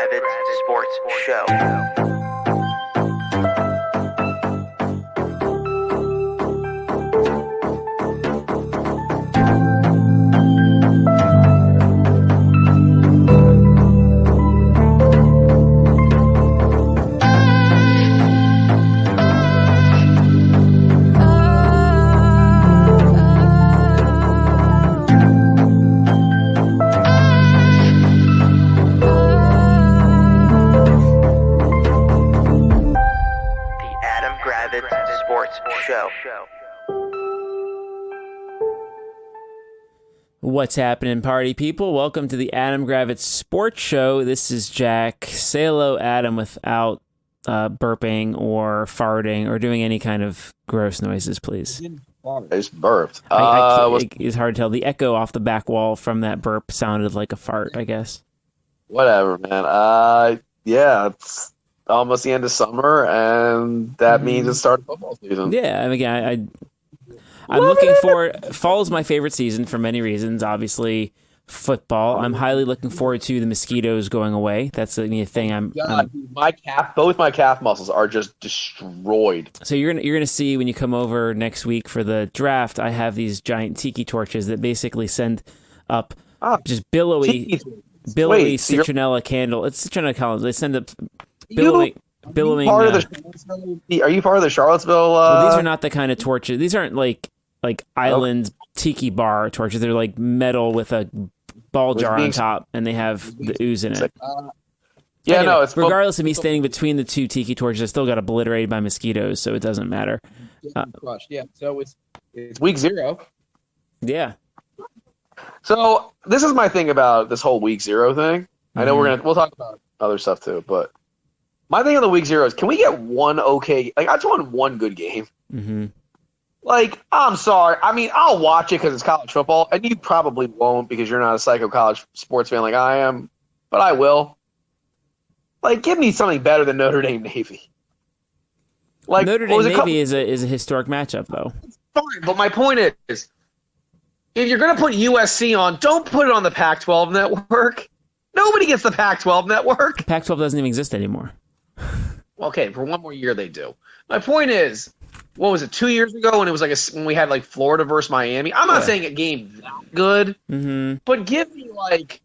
Gravitz Sports Show. What's happening, party people? Welcome to the Adam Gravitz Sports Show. This is Jack. Say hello, Adam, without burping or farting or doing any kind of gross noises, please. I just burped. It's hard to tell. The echo off the back wall from that burp sounded like a fart, I guess. Whatever, man. Yeah, it's almost the end of summer, and that means it's start of football season. Yeah, I mean, I'm looking forward. Fall is my favorite season for many reasons. Obviously, football. I'm highly looking forward to the mosquitoes going away. That's the thing. Both my calf muscles are just destroyed. So you're gonna see when you come over next week for the draft. I have these giant tiki torches that basically send up just billowy citronella candle. It's citronella candles. They send up billowing. Are you part of the Charlottesville? Well, these are not the kind of torches. These aren't like island tiki bar torches. They're like metal with a ball jar on top, and they have the ooze in it. It's regardless of me standing between the two tiki torches, I still got obliterated by mosquitoes, so it doesn't matter. So it's week 0. Yeah. So this is my thing about this whole week 0 thing. I know we'll talk about other stuff too, but my thing on the week 0 is, can we get one okay? Like, I just want one good game. Mm-hmm. Like, I'm sorry. I mean, I'll watch it because it's college football, and you probably won't because you're not a psycho college sports fan like I am, but I will. Like, give me something better than Notre Dame Navy. Like, Notre Dame Navy is a historic matchup, though. Fine, but my point is, if you're going to put USC on, don't put it on the Pac-12 network. Nobody gets the Pac-12 network. Pac-12 doesn't even exist anymore. Okay, for one more year they do. My point is, what was it, 2 years ago when it was when we had like Florida versus Miami? I'm not saying a game that good, but give me like.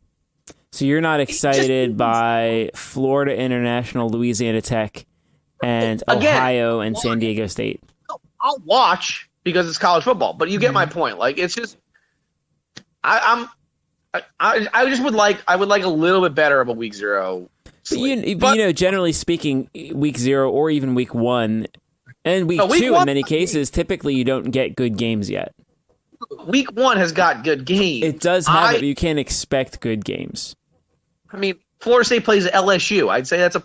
So you're not excited by Florida International, Louisiana Tech, and Ohio and San Diego State? I'll watch because it's college football, but you get my point. Like, it's just, I would like a little bit better of a week 0. But generally speaking, week 0 or even week 1 and week 2 in many cases, typically you don't get good games yet. Week 1 has got good games. It does have it, but you can't expect good games. I mean, Florida State plays LSU. I'd say it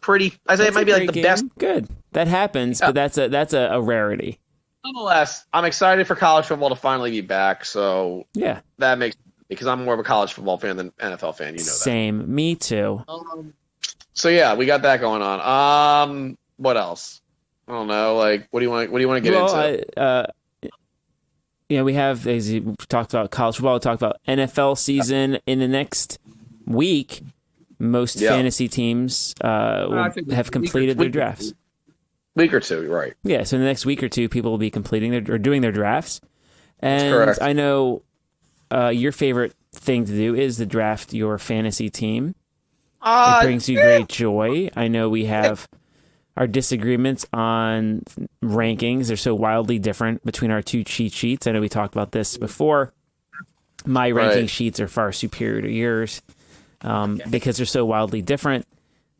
might be like the best. Good. That happens, but that's a rarity. Nonetheless, I'm excited for college football to finally be back. So yeah, that makes, because I'm more of a college football fan than NFL fan. You know that. Same. Me too. So yeah, we got that going on. What else? I don't know. Like, what do you want to get into? We have, as you talked about college football, we talked about NFL season in the next week. Most fantasy teams have completed their drafts. Week or two, right? Yeah. So in the next week or two, people will be completing or doing their drafts. And that's correct. I know your favorite thing to do is to draft your fantasy team. It brings you great joy. I know we have our disagreements on rankings. They're so wildly different between our two cheat sheets. I know we talked about this before. My ranking sheets are far superior to yours because they're so wildly different.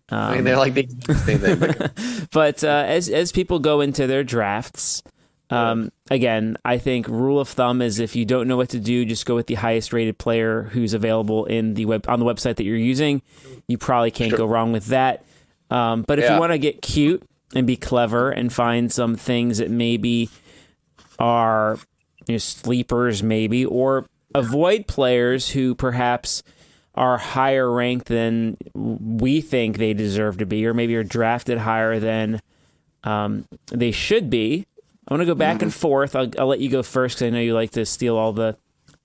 I mean, they're like the same thing. But as people go into their drafts, again, I think rule of thumb is if you don't know what to do, just go with the highest rated player who's available on the website that you're using. You probably can't go wrong with that. But if you want to get cute and be clever and find some things that maybe are sleepers, maybe, or avoid players who perhaps are higher ranked than we think they deserve to be, or maybe are drafted higher than they should be. I want to go back and forth. I'll let you go first because I know you like to steal all the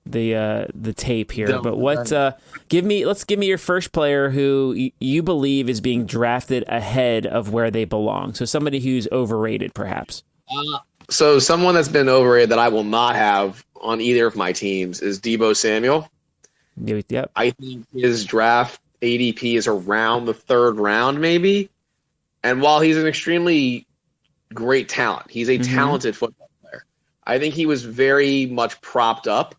the tape here. But let's give me your first player who you believe is being drafted ahead of where they belong. So somebody who's overrated, perhaps. So someone that's been overrated that I will not have on either of my teams is Deebo Samuel. Yep. I think his draft ADP is around the third round, maybe. And while he's an extremely great talent, he's a talented football player. I think he was very much propped up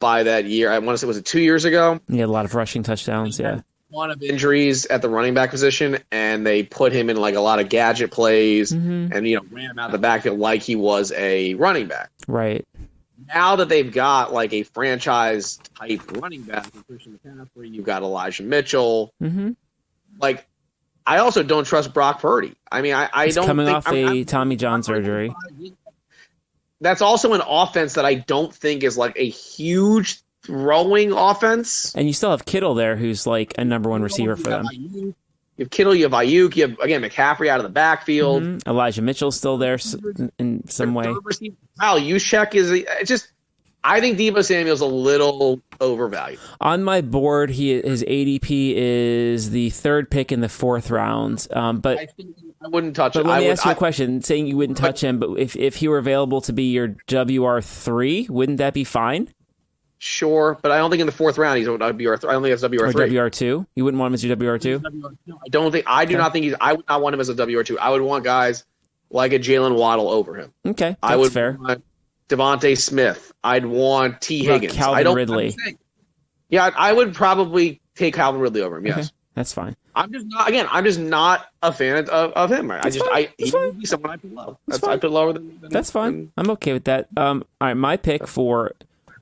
by that year. I want to say, was it 2 years ago? He had a lot of rushing touchdowns, yeah. A lot of injuries at the running back position, and they put him in like a lot of gadget plays and ran him out the backfield like he was a running back. Right. Now that they've got like a franchise type running back, Christian McCaffrey, you've got Elijah Mitchell. Like, I also don't trust Brock Purdy. I mean, He's don't coming think, off a Tommy John surgery. That's also an offense that I don't think is like a huge throwing offense. And you still have Kittle there, who's like a number one receiver for them. You have Kittle, you have Ayuk, you have, again, McCaffrey out of the backfield. Elijah Mitchell's still there in some way. Wow, Juszczyk is I think Deebo Samuel's a little overvalued. On my board, his ADP is the third pick in the fourth round. But I think I wouldn't touch but it. let me ask you a question. Saying you wouldn't touch him, but if he were available to be your WR3, wouldn't that be fine? Sure, but I don't think in the fourth round he's a WR3. I don't think it's WR3. Or WR2? You wouldn't want him as your WR2? No, I don't think. I do not think I would not want him as a WR2. I would want guys like a Jalen Waddle over him. Okay, I would fair. Want Devontae Smith. I'd want T. Higgins. Calvin Ridley. Yeah, I would probably take Calvin Ridley over him. Yes, okay, that's fine. I'm just not a fan of him. He would be someone I put low. I put lower than. That's fine. I'm okay with that. All right, my pick for,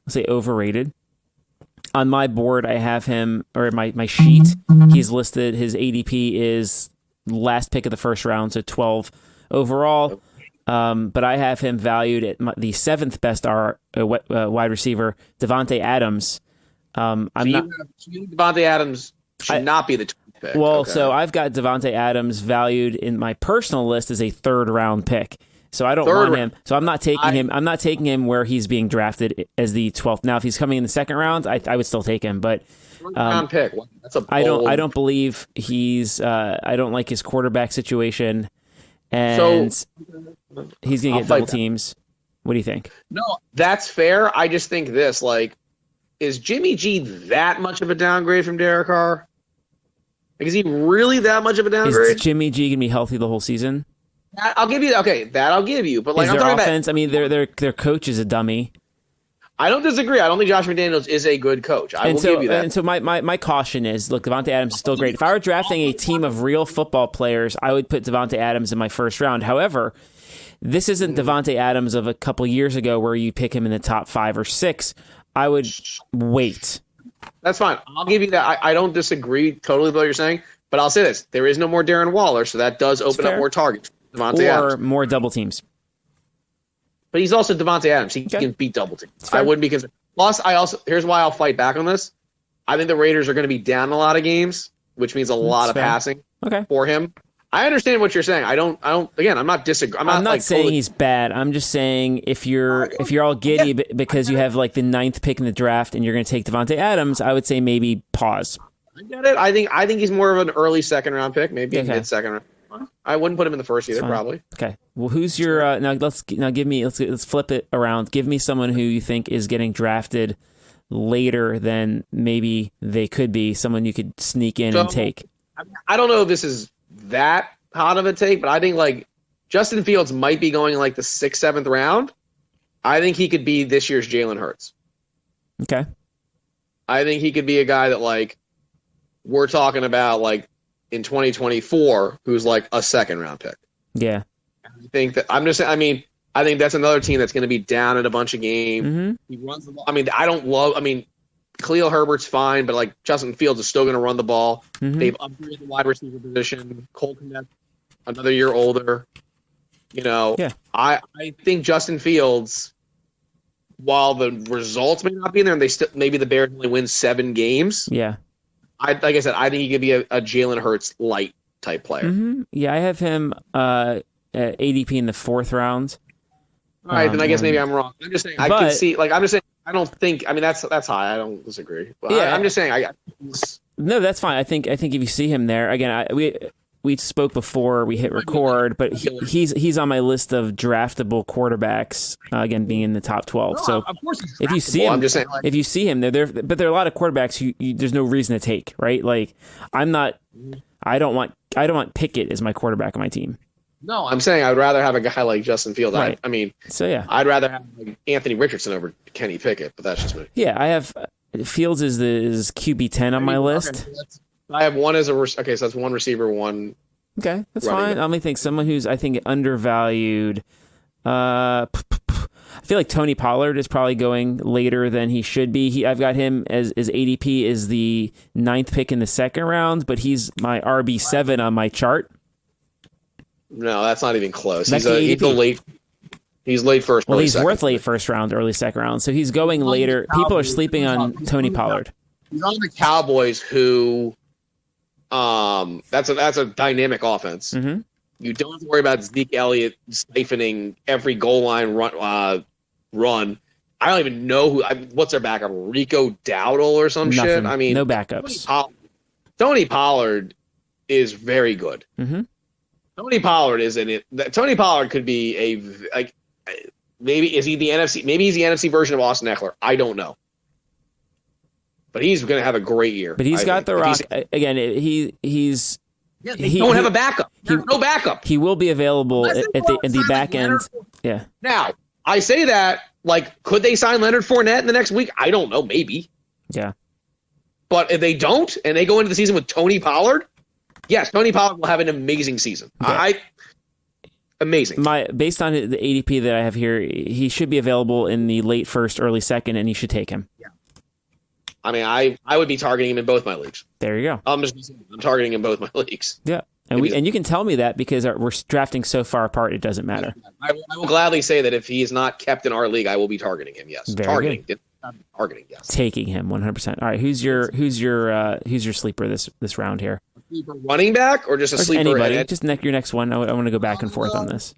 let's say, overrated. On my board, I have him, or my sheet, he's listed, his ADP is last pick of the first round, so 12 overall. But I have him valued at the seventh best wide receiver, Devontae Adams. Devontae Adams should not be the 12th pick. Well, okay. So I've got Devontae Adams valued in my personal list as a third round pick. So I don't want him. So I'm not taking him. I'm not taking him where he's being drafted as the 12th. Now, if he's coming in the second round, I would still take him. But round pick. That's a bold... I don't believe he's. I don't like his quarterback situation, and he's going to get double teams. What do you think? No, that's fair. I just think this, like, is Jimmy G that much of a downgrade from Derek Carr? Like, is he really that much of a downgrade? Is Jimmy G going to be healthy the whole season? I'll give you. Okay, that I'll give you. But like, is I'm their talking offense? about, I mean, their coach is a dummy. I don't disagree. I don't think Josh McDaniels is a good coach. I will give you that. And so my caution is, look, Devontae Adams is still great. If I were drafting a team of real football players, I would put Devontae Adams in my first round. However, this isn't Devontae Adams of a couple years ago where you pick him in the top 5 or 6. I would wait. That's fine. I'll give you that. I don't disagree totally with what you're saying, but I'll say this. There is no more Darren Waller, so that does open up more targets. Devontae Adams. More double teams. But he's also Devontae Adams. He can beat double teams. I wouldn't be concerned. Plus, here's why I'll fight back on this. I think the Raiders are going to be down a lot of games, which means a lot of passing for him. I understand what you're saying. Again, I'm not disagreeing. I'm not saying he's bad. I'm just saying if you're all giddy because you have like the 9th pick in the draft and you're going to take Devontae Adams, I would say maybe pause. I get it. I think he's more of an early second round pick, maybe mid second round. I wouldn't put him in the first either, probably. Okay. Well, who's your let's flip it around. Give me someone who you think is getting drafted later than maybe they could be. Someone you could sneak in and take. I don't know if this is that hot of a take, but I think like Justin Fields might be going in like the 6th, 7th round. I think he could be this year's Jalen Hurts. Okay. I think he could be a guy that like we're talking about like in 2024 who's like a 2nd round pick. Yeah. I think that I think that's another team that's going to be down at a bunch of games. Mm-hmm. He runs the ball. Khalil Herbert's fine, but like Justin Fields is still going to run the ball. Mm-hmm. They've upgraded the wide receiver position. Cole Kmet, another year older. I think Justin Fields, while the results may not be in there, and maybe the Bears only win 7 games. Yeah. Like I said, I think he could be a Jalen Hurts light type player. Mm-hmm. Yeah, I have him at ADP in the 4th round. All right, then I guess maybe I'm wrong. I'm just saying I can see. Like I'm just saying, I don't think. I mean, that's high. I don't disagree. But Yeah. I'm just saying. No, that's fine. I think if you see him there again, we spoke before we hit record, but he's on my list of draftable quarterbacks. Again, being in the top 12. No, So of course he's if you see draftable. him, I'm just saying, if you see him there, but there are a lot of quarterbacks who there's no reason to take, right? Like I don't want Pickett as my quarterback on my team. No, I'm saying I'd rather have a guy like Justin Fields. Right. I mean, so yeah, I'd rather have like Anthony Richardson over Kenny Pickett, but that's just me. Yeah, I have Fields is QB 10 on my list. Okay, I have one as so that's one receiver, one. Okay, that's running fine. back. Let me think. Someone who's I think undervalued. I feel like Tony Pollard is probably going later than he should be. I've got him as ADP is the 9th pick in the second round, but he's my RB7 on my chart. No, that's not even close. That's He's late first. Well, early he's second. worth late first round, early second round, so he's going later. People are sleeping on Tony Pollard. He's on the Cowboys, who, that's a dynamic offense. Mm-hmm. You don't have to worry about Zeke Elliott siphoning every goal line run. I don't even know what's their backup, Rico Dowdle or some Nothing. shit. I mean, no backups. Tony Pollard is very good. Mm-hmm. Tony Pollard is in it. Tony Pollard could be maybe he's the NFC version of Austin Eckler. I don't know. But he's going to have a great year. But he's got the rock again. He's they don't have a backup. There's no backup. He will be available at the back end. Yeah. Now I say that could they sign Leonard Fournette in the next week? I don't know. Maybe. Yeah. But if they don't, and they go into the season with Tony Pollard, yes, Tony Pollard will have an amazing season. Okay. Amazing. Based on the ADP that I have here, he should be available in the late first, early second, and you should take him. Yeah. I mean, I would be targeting him in both my leagues. There you go. I'm targeting him in both my leagues. Yeah, and you can tell me that because we're drafting so far apart, it doesn't matter. I will gladly say that if he is not kept in our league, I will be targeting him. Yes, Very good. Targeting. Yes, taking him 100%. All right, who's your sleeper this round here? Sleeper running back or just a sleeper? Anybody? Just your next one. I want to go back and forth on this.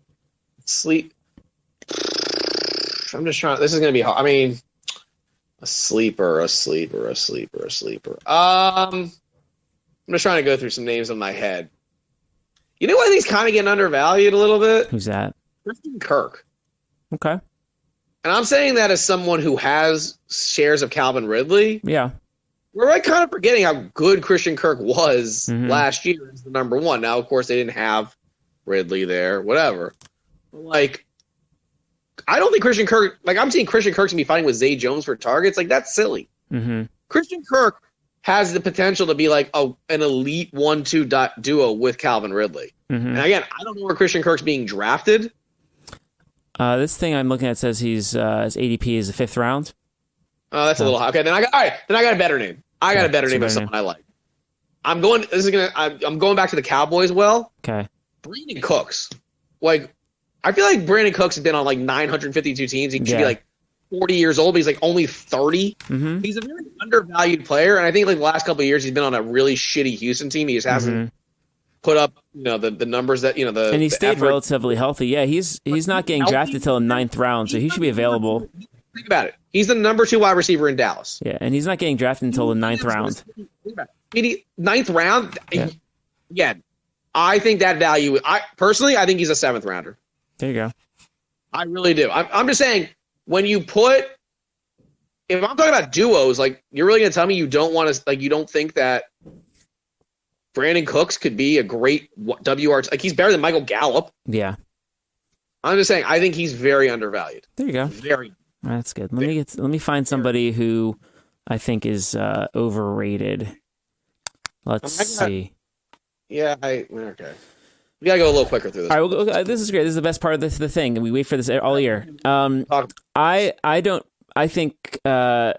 I'm just trying. This is going to be hard. I mean, a sleeper. I'm just trying to go through some names in my head. You know what? He's kind of getting undervalued a little bit. Who's that? Christian Kirk. Okay. And I'm saying that as someone who has shares of Calvin Ridley. Yeah. We're kind of forgetting how good Christian Kirk was last year as the number one. Now, of course, they didn't have Ridley there, whatever. I don't think Christian Kirk, I'm seeing Christian Kirk's going to be fighting with Zay Jones for targets. That's silly. Mm-hmm. Christian Kirk has the potential to be an elite 1-2 duo with Calvin Ridley. Mm-hmm. And again, I don't know where Christian Kirk's being drafted. This thing I'm looking at says his ADP is the 5th round. Oh, that's a little high. Okay, then I got a better name. I got a better name of someone I like. I'm going back to the Cowboys. Well, okay. Brandon Cooks. I feel like Brandon Cooks has been on 952 teams. He should be 40 years old, but he's only 30. Mm-hmm. He's a very undervalued player, and I think the last couple of years he's been on a really shitty Houston team. He just hasn't put up the numbers that and he stayed relatively healthy. Yeah, he's not getting drafted till the 9th round, so he should be available. Think about it. He's the number 2 wide receiver in Dallas. Yeah, and he's not getting drafted until the 9th round. 9th round. Yeah, I think that value. I think he's a 7th rounder. There you go. I really do. I'm just saying, when you put, if I'm talking about duos, you're really going to tell me you don't want to, you don't think that Brandon Cooks could be a great WR? He's better than Michael Gallup. Yeah. I'm just saying, I think he's very undervalued. There you go. Very. That's good. Let me find somebody who I think is overrated. Let's see. Yeah. Okay. We gotta go a little quicker through this. All right, this is great. This is the best part of the thing. We wait for this all year. I think tight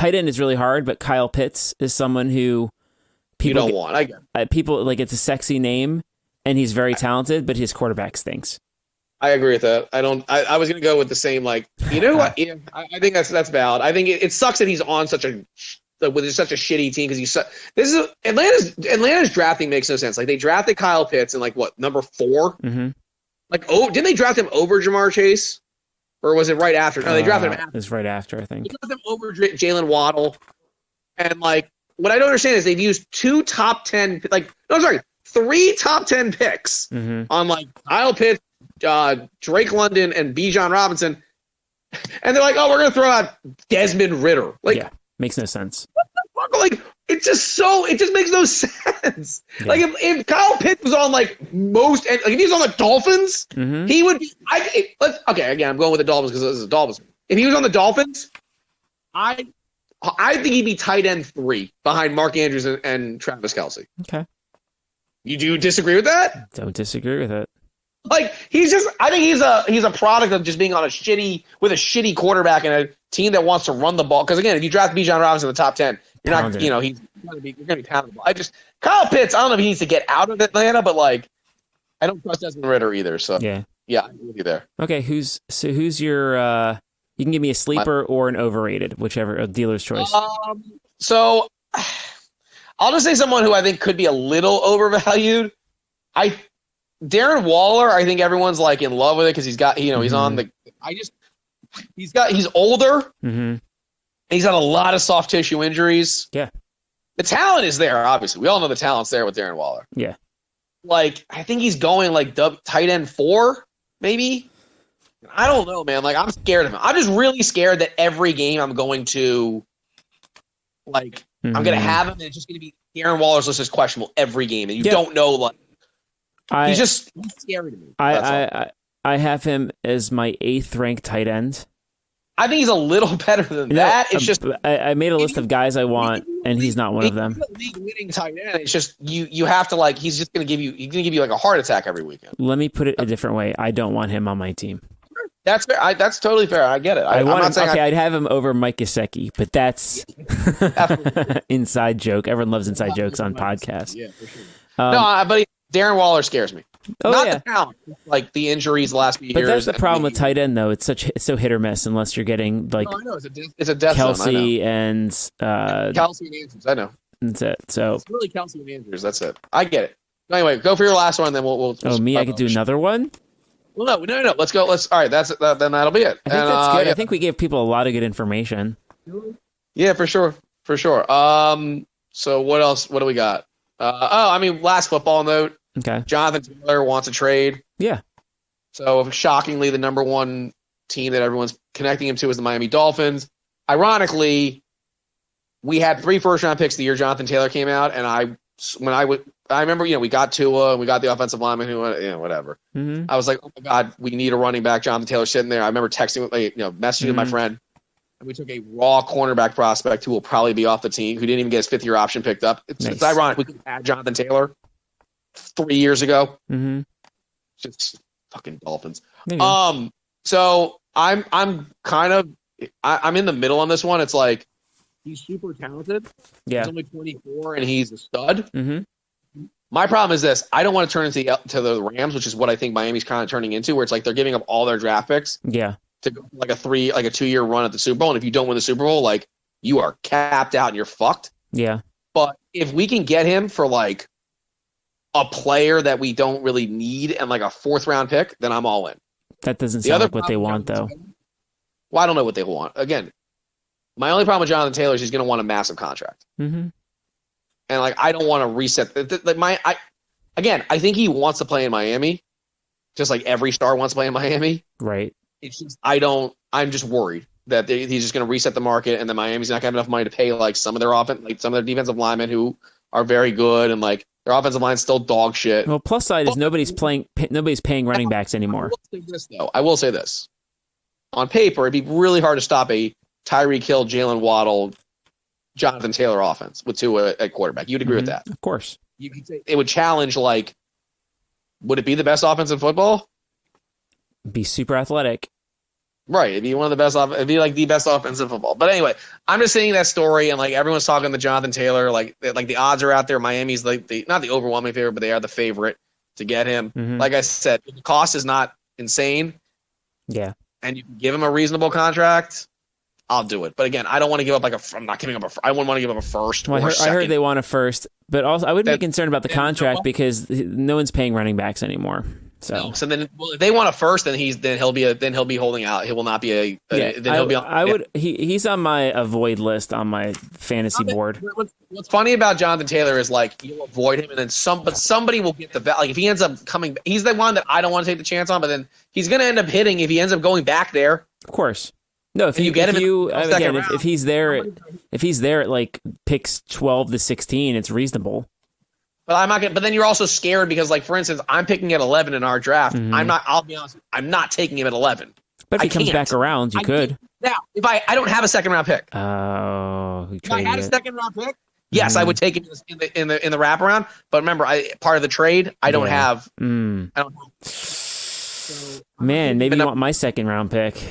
end is really hard, but Kyle Pitts is someone who people you don't want. I get it. People it's a sexy name, and he's very talented, but his quarterback stinks. I agree with that. I was gonna go with the same. You know what? Yeah, I think that's valid. I think it sucks that he's on such a shitty team because Atlanta's drafting makes no sense. They drafted Kyle Pitts in number 4. Mm-hmm. Didn't they draft him over Jamar Chase? Or was it right after? No, they drafted him after. It was right after, I think. They drafted him over Jalen Waddle. And, like, what I don't understand is they've used 3 top 10 picks on, like, Kyle Pitts, Drake London, and Bijan Robinson. And they're like, oh, we're going to throw out Desmond Ridder. Like, yeah, makes no sense. What the fuck? Like, it just makes no sense. Yeah. Like, if Kyle Pitts was on, like, if he was on the Dolphins, he would be, again, I'm going with the Dolphins because this is the Dolphins. If he was on the Dolphins, I think he'd be tight end 3 behind Mark Andrews and Travis Kelce. Okay. You do disagree with that? Don't disagree with it. Like, I think he's a product of just being on a shitty quarterback and a team that wants to run the ball. Because again, if you draft Bijan Robinson in the top 10, you're not, you're going to be poundable. Kyle Pitts, I don't know if he needs to get out of Atlanta, but like, I don't trust Desmond Ridder either. So yeah, I agree with you there. Okay, who's your? You can give me a sleeper or an overrated, whichever, a dealer's choice. So I'll just say someone who I think could be a little overvalued. Darren Waller, I think everyone's like in love with it because he's got, he's on the. He's older. He's got a lot of soft tissue injuries. Yeah, the talent is there. Obviously, we all know the talent's there with Darren Waller. Yeah, like I think he's going like tight end 4, maybe. I don't know, man. Like I'm scared of him. I'm just really scared that every game I'm going to, like, I'm going to have him, and it's just going to be Darren Waller's list is questionable every game, and you don't know like. He's scary to me. I have him as my 8th ranked tight end. I think he's a little better than that. It's just I made a list of guys I want, and he's not one of them. League-winning tight end. It's just you have to like. He's just going to give you like a heart attack every weekend. Let me put it a different way. I don't want him on my team. That's fair. That's totally fair. I get it. I'd have him over Mike Gesicki, but that's inside joke. Everyone loves inside jokes on podcasts. Yeah, for sure. But Darren Waller scares me. The talent, like the injuries the last few years. But that's the problem with tight end, though. It's so hit or miss unless you're getting like it's a death Kelce and Kelce and Andrews. I know. That's it. So it's really Kelce and Andrews. That's it. I get it. Anyway, go for your last one, then we'll I could do another one. Well, no. Let's go. All right. Then that'll be it. I think that's good. Yeah. I think we gave people a lot of good information. Yeah, for sure. So what else? What do we got? Last football note. Okay. Jonathan Taylor wants a trade. Yeah. So shockingly, the number one team that everyone's connecting him to is the Miami Dolphins. Ironically, we had 3 first-round picks the year Jonathan Taylor came out, and I remember, we got Tua and we got the offensive lineman who, whatever. I was like, oh my God, we need a running back. Jonathan Taylor sitting there. I remember texting, messaging with my friend, and we took a raw cornerback prospect who will probably be off the team, who didn't even get his 5th-year option picked up. It's ironic. We could have had Jonathan Taylor 3 years ago. Just fucking Dolphins. So I'm kind of I'm in the middle on this one. It's like he's super talented. Yeah. He's only 24 and he's a stud. My problem is this: I don't want to turn into the Rams, which is what I think Miami's kind of turning into, where it's like they're giving up all their draft picks. Yeah. To go like a 2-year run at the Super Bowl, and if you don't win the Super Bowl, like you are capped out and you're fucked. Yeah. But if we can get him for like a player that we don't really need and like a 4th-round pick, then I'm all in. That doesn't sound like what they want, though. Well, I don't know what they want. Again, my only problem with Jonathan Taylor is he's going to want a massive contract. And like I don't want to reset. I think he wants to play in Miami, just like every star wants to play in Miami. Right. It's just I'm just worried that he's just going to reset the market, and then Miami's not going to have enough money to pay like some of their defensive linemen who are very good, and like their offensive line's still dog shit. Well, plus side is nobody's paying running backs anymore. I will say this. On paper, it'd be really hard to stop a Tyreek Hill, Jalen Waddle, Jonathan Taylor offense with 2 at quarterback. You'd agree with that? Of course. You could say it would challenge, like, would it be the best offense in football? Be super athletic. Right. It'd be one of the best. It'd be like the best offense in football. But anyway, I'm just saying that story, and like everyone's talking to Jonathan Taylor. Like the odds are out there. Miami's like not the overwhelming favorite, but they are the favorite to get him. Like I said, the cost is not insane. Yeah. And you can give him a reasonable contract, I'll do it. But again, I don't want to give up I'm not giving up I wouldn't want to give up a first. Well, I heard they want a first, but also I wouldn't be concerned about the contract because no one's paying running backs anymore. So then, well, if they want a first, then he'll be holding out. He will not be a. Then he'll be on. He's on my avoid list on my fantasy board. What's funny about Jonathan Taylor is like you'll avoid him, and then somebody will get the like if he ends up coming. He's the one that I don't want to take the chance on, but then he's going to end up hitting if he ends up going back there. Of course. No, if he's there at like picks 12 to 16, it's reasonable. But I'm not. But then you're also scared because, like, for instance, I'm picking at 11 in our draft. Mm-hmm. I'm not. I'll be honest. I'm not taking him at 11. But if he comes back around, you could. Now, if I don't have a second round pick. Oh, if I had a second round pick, yes, I would take him in the wraparound. But remember, part of the trade, I don't have. I don't have. So, man, maybe you want my second round pick.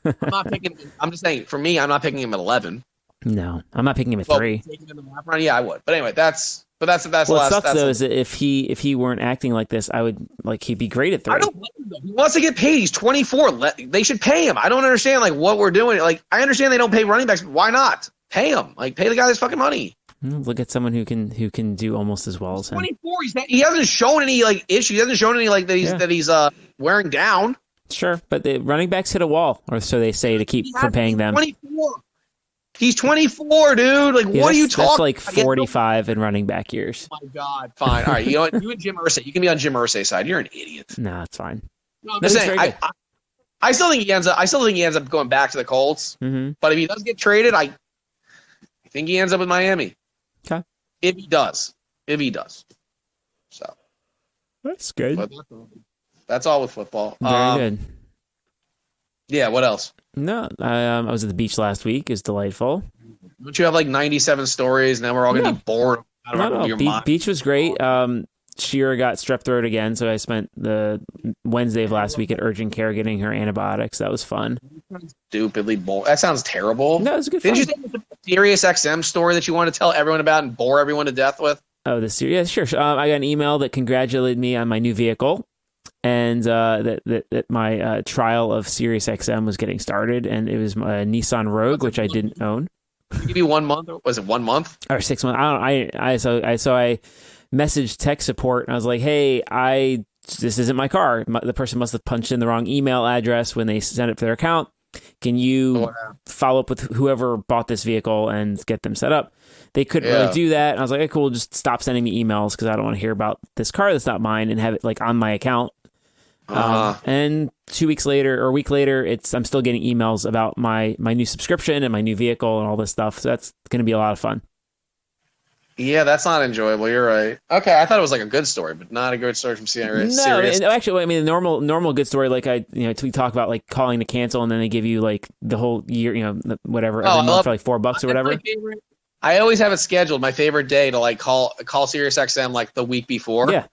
No, I'm not picking. I'm just saying, for me, I'm not picking him at 11. No, I'm not picking him at 3. Taking him in the wraparound, yeah, I would. But anyway, that's what sucks though is that if he weren't acting like this, I would like he'd be great at 3. I don't blame him, though. He wants to get paid. He's 24. They should pay him. I don't understand like what we're doing. Like I understand they don't pay running backs. But why not pay him? Like pay the guy his fucking money. Look at someone who can do almost as well as him. 24. He hasn't shown any like issues. He hasn't shown any like that he's wearing down. Sure, but the running backs hit a wall, or so they say, to keep from paying them. 24. He's 24, dude. Like, what are you talking? That's like 45 in running back years. Oh my God. Fine. All right. You know what? You and Jim Irsay. You can be on Jim Irsay's side. You're an idiot. No, it's fine. No, I'm just saying. I still think he ends up going back to the Colts. Mm-hmm. But if he does get traded, I think he ends up with Miami. Okay. If he does. So. That's good. But that's all with football. Very good. Yeah. What else? No, I was at the beach last week. It's delightful. Don't you have like 97 stories? Now we're all going to be bored. Beach was great. Shira got strep throat again, so I spent the Wednesday of last week at urgent care getting her antibiotics. That was fun. Stupidly bored. That sounds terrible. No, it was a good. Didn't you think the Sirius XM story that you want to tell everyone about and bore everyone to death with? Oh, the Sirius. Yeah, sure. I got an email that congratulated me on my new vehicle. And that my trial of Sirius XM was getting started, and it was a Nissan Rogue, which I didn't own. Did you give you 1 month? Or was it 1 month or 6 months? I don't. I messaged tech support, and I was like, "Hey, this isn't my car. The person must have punched in the wrong email address when they sent it for their account. Can you follow up with whoever bought this vehicle and get them set up?" They couldn't really do that. And I was like, "Hey, cool. Just stop sending me emails because I don't want to hear about this car that's not mine and have it like on my account." And 2 weeks later or a week later, I'm still getting emails about my new subscription and my new vehicle and all this stuff. So that's going to be a lot of fun. Yeah, that's not enjoyable. You're right. Okay, I thought it was like a good story, but not a good story from Sirius. No, actually, I mean, the normal good story, like we talk about like calling to cancel, and then they give you like the whole year, whatever, every month for like $4 or whatever. I always have it scheduled. My favorite day to like call Sirius XM like the week before. Yeah.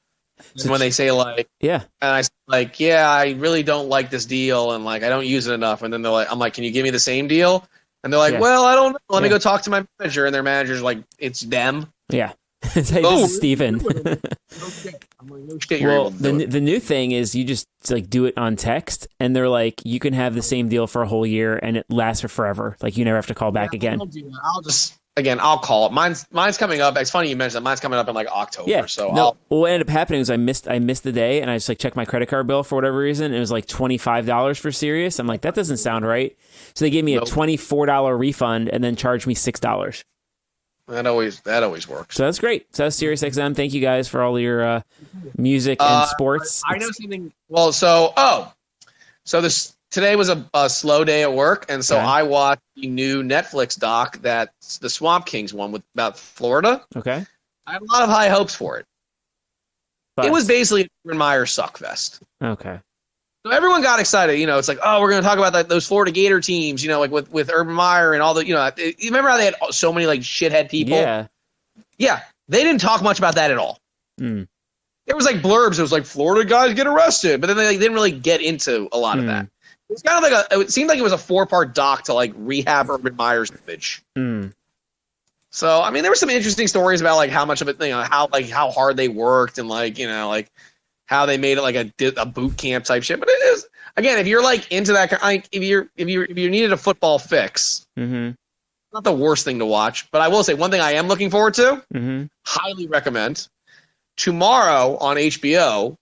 And when they say like, yeah, and I like, yeah, I really don't like this deal, and like I don't use it enough, and then they're like, I'm like, can you give me the same deal? And they're like, well, I don't know. Let me go talk to my manager, and their manager's like, it's them. Yeah. Hey, this is Steven. I'm like, no shit, well, the new thing is you just like do it on text, and they're like, you can have the same deal for a whole year, and it lasts for forever. Like you never have to call back again. I'll call it. Mine's coming up. It's funny you mentioned that. Mine's coming up in like October. Yeah. So no, what ended up happening was I missed the day, and I just like checked my credit card bill for whatever reason. It was like $25 for Sirius. I'm like, that doesn't sound right. So they gave me a $24 refund and then charged me $6. That always works. So that's great. So that's Sirius XM. Thank you guys for all your music and sports. I know something. Well, so today was a slow day at work, and so I watched the new Netflix doc that's the Swamp Kings one about Florida. Okay. I had a lot of high hopes for it. But it was basically a Urban Meyer suckfest. Okay. So everyone got excited. It's like, oh, we're going to talk about those Florida Gator teams, like with Urban Meyer and all the, you remember how they had so many like shithead people? Yeah. Yeah. They didn't talk much about that at all. Mm. There was like blurbs. It was like Florida guys get arrested, but then they didn't really get into a lot of that. It's kind of like it seemed like it was a 4-part doc to like rehab Urban Meyer's image. Mm. So, I mean, there were some interesting stories about like how much of it, how hard they worked and like how they made it like a boot camp type shit. But it is, again, if you're like into that, if you needed a football fix, not the worst thing to watch. But I will say one thing I am looking forward to, highly recommend. Tomorrow on HBO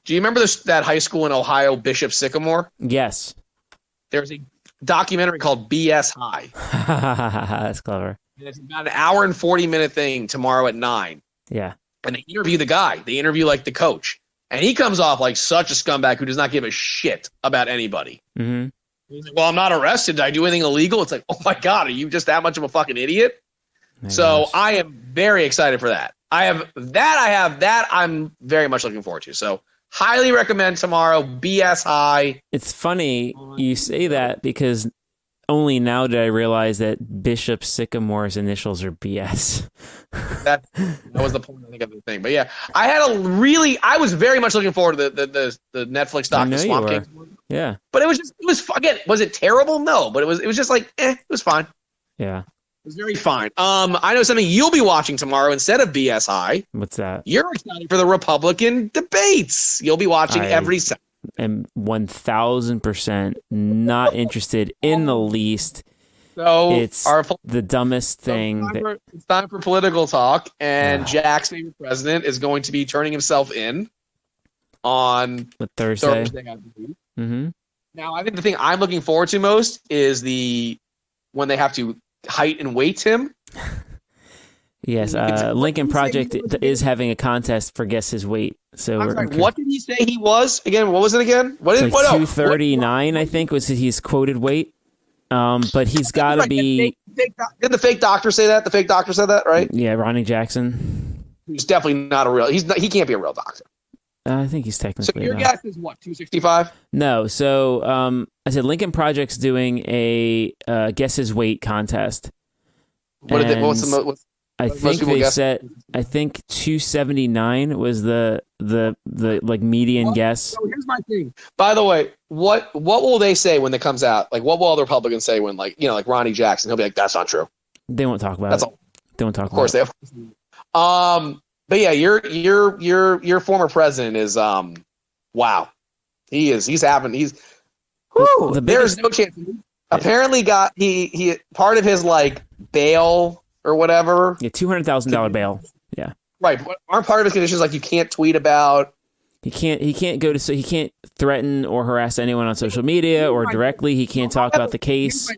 Do you remember that high school in Ohio, Bishop Sycamore? Yes. There's a documentary called BS High. That's clever. And it's about an hour and 40-minute thing tomorrow at 9. Yeah. And they interview the guy. They interview like the coach. And he comes off like such a scumbag who does not give a shit about anybody. Mm-hmm. He's like, well, I'm not arrested. Did I do anything illegal? It's like, oh my God, are you just that much of a fucking idiot? Gosh. I am very excited for that. I have that I'm very much looking forward to. So highly recommend tomorrow, BS High. It's funny you say that because only now did I realize that Bishop Sycamore's initials are BS. That was the point, I think, of the thing. But yeah, I was very much looking forward to the Netflix doc, the Swamp Kings one. Yeah. But it was again, was it terrible? No, but it was just like, it was fine. Yeah. It was very fine. I know something you'll be watching tomorrow instead of BS High. What's that? You're excited for the Republican debates. You'll be watching every second. I'm 1,000% not interested in the least. So it's the dumbest thing. It's time for political talk, and Jack's favorite president is going to be turning himself in on Thursday, I believe. Mm-hmm. Now, I think the thing I'm looking forward to most is when they have to height and weight him. Yes, Lincoln Project is having a contest for guess his weight. So what did he say he was again? What was it again? What is 239? I think was his quoted weight. But he's got to be. Did the fake doctor say that? The fake doctor said that, right? Yeah, Ronnie Jackson. He's definitely not a real. He can't be a real doctor. I think he's technically. So your guess is what? 265? No. So I said Lincoln Project's doing a guess his weight contest. I think they said. I think 279 was the like median guess. So here's my thing. By the way, what will they say when it comes out? Like, what will all the Republicans say when, like, like Ronnie Jackson? He'll be like, "That's not true." They won't talk about That's it. all. They won't talk. Of course, about they have. But yeah, your former president is wow. He's The there's no chance. Apparently got he part of his like bail or whatever. Yeah, $200,000 bail. Yeah. Right. Aren't part of his conditions like you can't tweet about. He can't threaten or harass anyone on social media or directly. He can't talk about the case.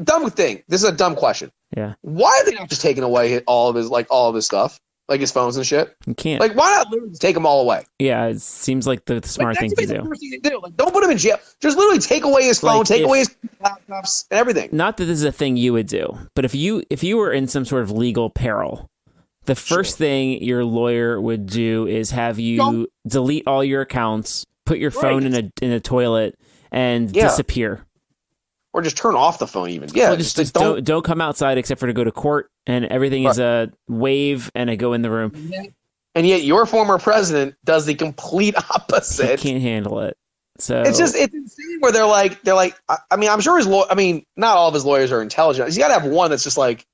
Dumb thing. This is a dumb question. Yeah. Why are they not just taking away all of his stuff? Like his phones and shit. You can't. Like, why not literally just take them all away? Yeah, it seems like the smart thing to do. The first thing to do. Like, don't put him in jail. Just literally take away his phone, take away his laptops, and everything. Not that this is a thing you would do, but if you were in some sort of legal peril, the first thing your lawyer would do is have you delete all your accounts, put your phone in a toilet, and disappear. Or just turn off the phone even. Yeah, well, just don't come outside except for to go to court, and everything is a wave and a go in the room. And yet your former president does the complete opposite. He can't handle it. So it's insane where they're like I mean, I'm sure not all of his lawyers are intelligent. He's got to have one that's just like,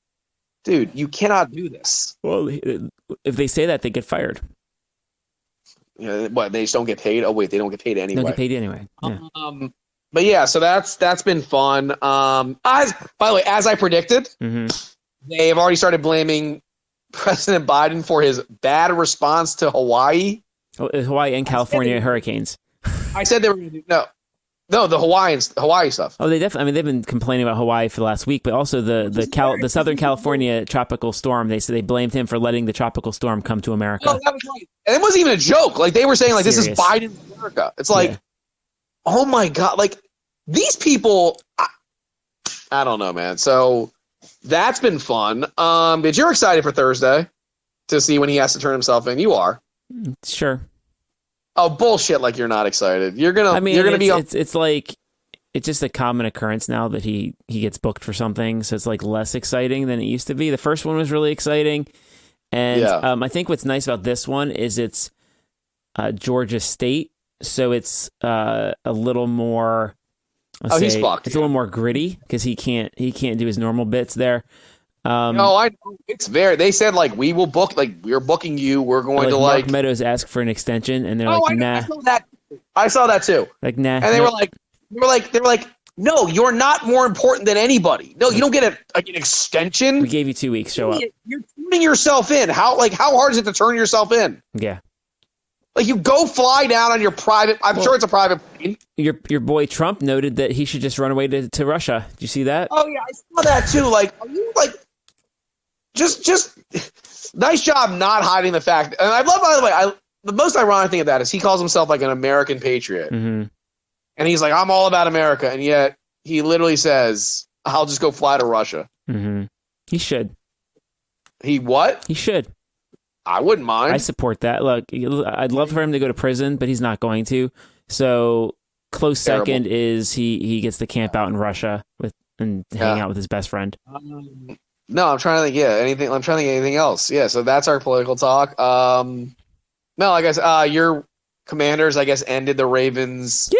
dude, you cannot do this. Well, if they say that, they get fired. What, they just don't get paid? Oh wait, they don't get paid anyway. Don't get paid anyway. Yeah. But yeah, so that's been fun. By the way, as I predicted, they have already started blaming President Biden for his bad response to Hawaii. Hawaii and California hurricanes. I said they were going to do the Hawaii stuff. Oh, they definitely. I mean, they've been complaining about Hawaii for the last week, but also the Southern California tropical storm. They said they blamed him for letting the tropical storm come to America. Oh, that was right. And it wasn't even a joke. Like, they were saying, like, this is Biden's America. It's like, oh my God, like, these people, I don't know, man. So that's been fun. But you're excited for Thursday to see when he has to turn himself in. You are. Sure. Oh, bullshit. Like, you're not excited. You're going to be. It's like, it's just a common occurrence now that he gets booked for something. So it's like less exciting than it used to be. The first one was really exciting. And I think what's nice about this one is it's Georgia State. So it's a little more. He's fucked. It's a little more gritty because he can't do his normal bits there. No, I know. It's very. They said like we will book. Like we're booking you. We're going to like. Mark Meadows asked for an extension, and they're like, nah. I saw that too. Like nah. And they were like, no, you're not more important than anybody. No, you don't get an extension. We gave you 2 weeks. Show up. You're turning yourself in. How hard is it to turn yourself in? Yeah. Like, you go fly down on your private. I'm sure it's a private plane. Your boy Trump noted that he should just run away to Russia. Did you see that? Oh yeah, I saw that too. Like, are you like just nice job not hiding the fact. And I love, by the way, the most ironic thing of that is he calls himself like an American patriot, and he's like, I'm all about America, and yet he literally says, I'll just go fly to Russia. He should. He what? He should. I wouldn't mind. I support that. Look, I'd love for him to go to prison, but he's not going to. So close second is he gets to camp out in Russia and hang out with his best friend. No, I'm trying to think. Yeah, anything. I'm trying to think of anything else. Yeah, so that's our political talk. No, I guess your Commanders, I guess, ended the Ravens.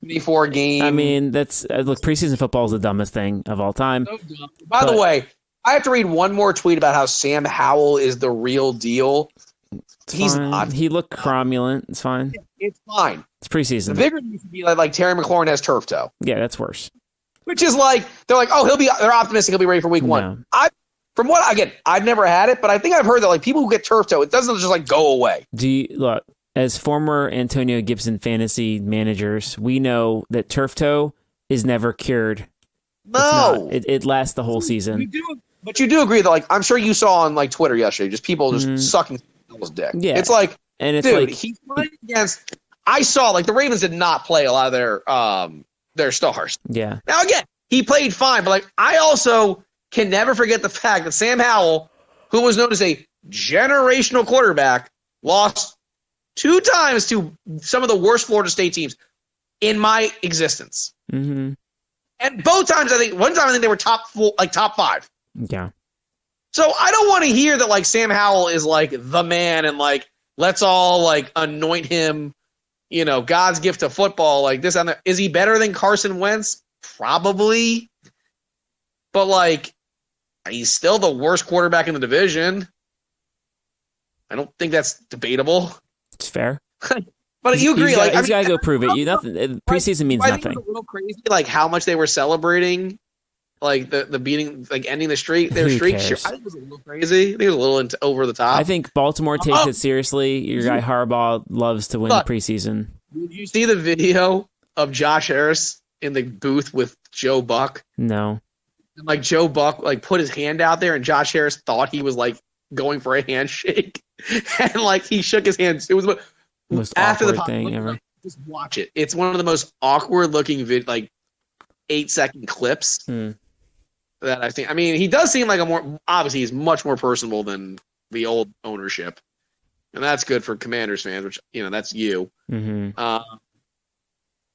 24 game. I mean, that's look. Preseason football is the dumbest thing of all time. So dumb. By the way, I have to read one more tweet about how Sam Howell is the real deal. He's not. He looked cromulent. It's fine. It's fine. It's preseason. The bigger needs to be like Terry McLaurin has turf toe. Yeah, that's worse. Which is like, they're like, oh, they're optimistic he'll be ready for week one. No. From what I get, I've never had it, but I think I've heard that like people who get turf toe, it doesn't just like go away. Look, as former Antonio Gibson fantasy managers, we know that turf toe is never cured. No. It lasts the whole season. But you do agree that, like, I'm sure you saw on like Twitter yesterday, just people just sucking his dick. Yeah. It's like, and it's dude, like, he's playing against. I saw like the Ravens did not play a lot of their stars. Yeah. Now again, he played fine, but like I also can never forget the fact that Sam Howell, who was known as a generational quarterback, lost 2 times to some of the worst Florida State teams in my existence. And both times, one time I think they were top 5. Yeah. So I don't want to hear that like Sam Howell is like the man and like let's all like anoint him, God's gift to football, like this and that. Is he better than Carson Wentz? Probably. But like he's still the worst quarterback in the division. I don't think that's debatable. It's fair. But you agree, he's got to go prove it. Preseason means nothing. It was a little crazy, like how much they were celebrating, like the beating, like ending the streak. Their streak. I think it was a little crazy. I think it was a little over the top. I think Baltimore takes it seriously. Your guy Harbaugh loves to win the preseason. Did you see the video of Josh Harris in the booth with Joe Buck? No. And, like Joe Buck like put his hand out there, and Josh Harris thought he was like going for a handshake, and like he shook his hand. It was most after awkward the thing ever. Just watch it. It's one of the most awkward looking 8-second clips that I've seen. I mean, he does seem like obviously he's much more personable than the old ownership, and that's good for Commanders fans, which that's you.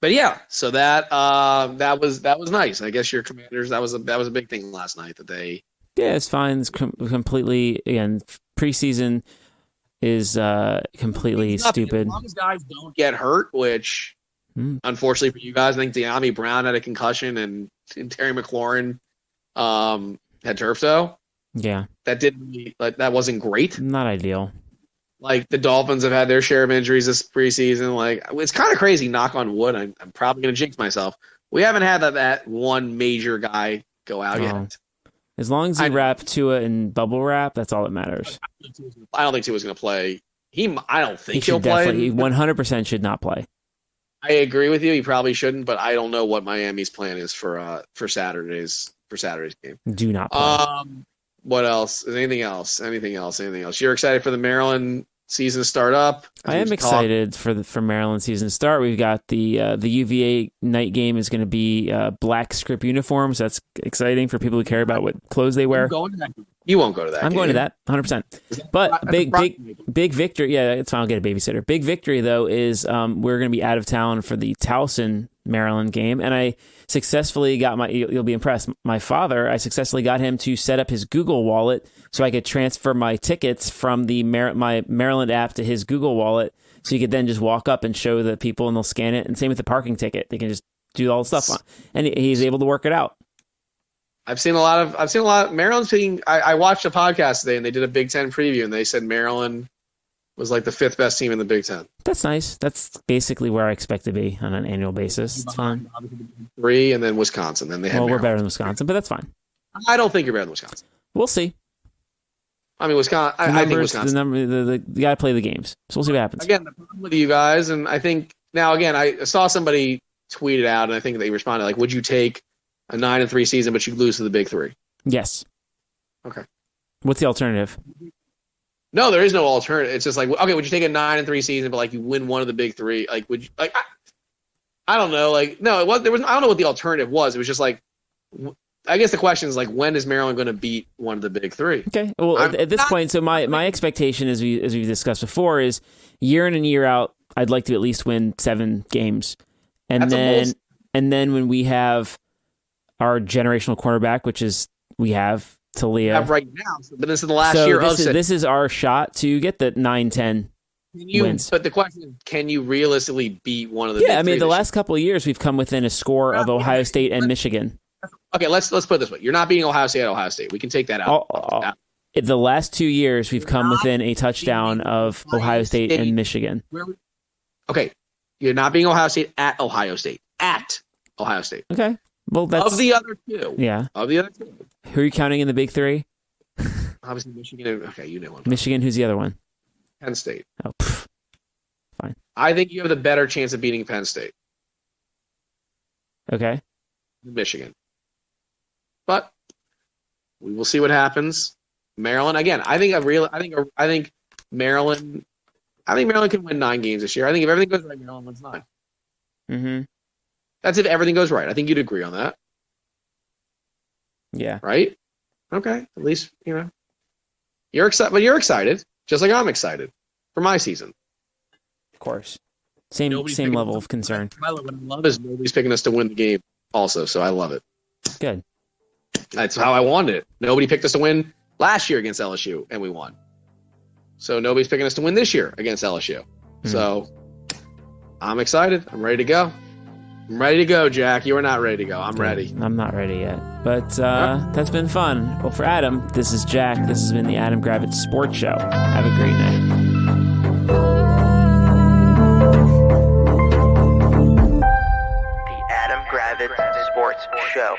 But yeah, so that was nice. I guess your Commanders, that was a big thing last night that they. Yeah, it's fine. It's completely, again, preseason is completely stupid. As long as guys don't get hurt, which unfortunately for you guys, I think De'Ami Brown had a concussion and Terry McLaurin had turf toe. Yeah, that wasn't great. Not ideal. Like the Dolphins have had their share of injuries this preseason. Like it's kind of crazy. Knock on wood. I'm probably going to jinx myself. We haven't had that one major guy go out yet. As long as you wrap Tua in bubble wrap, that's all that matters. I don't think Tua's going to play. I don't think he'll play. He 100% should not play. I agree with you. He probably shouldn't, but I don't know what Miami's plan is for Saturday's game. Do not play. What else? Is anything else? Anything else? You're excited for the Maryland season to start up? I am excited for Maryland season to start. We've got the UVA night game is going to be black script uniforms. That's exciting for people who care about what clothes they wear. You won't go to that. I'm going to that 100%. But big victory. Yeah, it's fine. I'll get a babysitter. Big victory though is we're going to be out of town for the Towson Maryland game, and I successfully got you'll be impressed. My father, I successfully got him to set up his Google wallet so I could transfer my tickets from my Maryland app to his Google wallet, so you could then just walk up and show the people and they'll scan it. And same with the parking ticket. They can just do all the stuff on, and he's able to work it out. I've seen a lot of Maryland's being. I watched a podcast today and they did a Big Ten preview and they said Maryland was like the 5th best team in the Big Ten. That's nice. That's basically where I expect to be on an annual basis. It's fine. 3 and then Wisconsin. Then they had. Well, we're better than Wisconsin, but that's fine. I don't think you're better than Wisconsin. We'll see. I mean, Wisconsin. I think Wisconsin. You got to play the games. So we'll see what happens. Again, the problem with you guys, and I think now again, I saw somebody tweet it out, and I think they responded like, "Would you take a 9-3 season, but you lose to the Big Three?" Yes. Okay. What's the alternative? No, there is no alternative. It's just like, okay, would you take a 9-3 season, but like you win one of the Big Three? Like, would you like? I don't know. Like, no, it was. There was. I don't know what the alternative was. It was just like. I guess the question is like, when is Maryland going to beat one of the Big Three? Okay. Well, at this point, so my expectation, as we discussed before, is year in and year out, I'd like to at least win 7 games, and then when we have our generational cornerback, which is we have Talia right now, but this is the last year of it. This is our shot to get the 9-10 wins. But the question is, can you realistically beat one of the? Yeah, I mean, the last couple of years we've come within a score of Ohio State and Michigan. Okay, let's put it this way. You're not beating Ohio State at Ohio State. We can take that out. The last 2 years, we've come within a touchdown of Ohio State and Michigan. Okay, you're not beating Ohio State at Ohio State. At Ohio State. Okay. Well, that's... Of the other two. Yeah. Of the other two. Who are you counting in the Big Three? Obviously, Michigan. Okay, you know one. Michigan, who's the other one? Penn State. Oh, fine. I think you have the better chance of beating Penn State. Okay. Michigan. But we will see what happens. Maryland again. I think Maryland can win 9 games this year. I think if everything goes right, Maryland wins 9. Mm-hmm. That's if everything goes right. I think you'd agree on that. Yeah. Right? Okay. At least, you're excited, but you're excited, just like I'm excited for my season. Of course. Same level of concern. What I love is nobody's picking us to win the game also, so I love it. Good. That's how I wanted it. Nobody picked us to win last year against LSU, and we won. So nobody's picking us to win this year against LSU. Mm-hmm. So I'm excited. I'm ready to go. I'm ready to go, Jack. You are not ready to go. I'm ready. I'm not ready yet. But that's been fun. Well, for Adam, this is Jack. This has been the Adam Gravitz Sports Show. Have a great night. The Adam Gravitz Sports Show.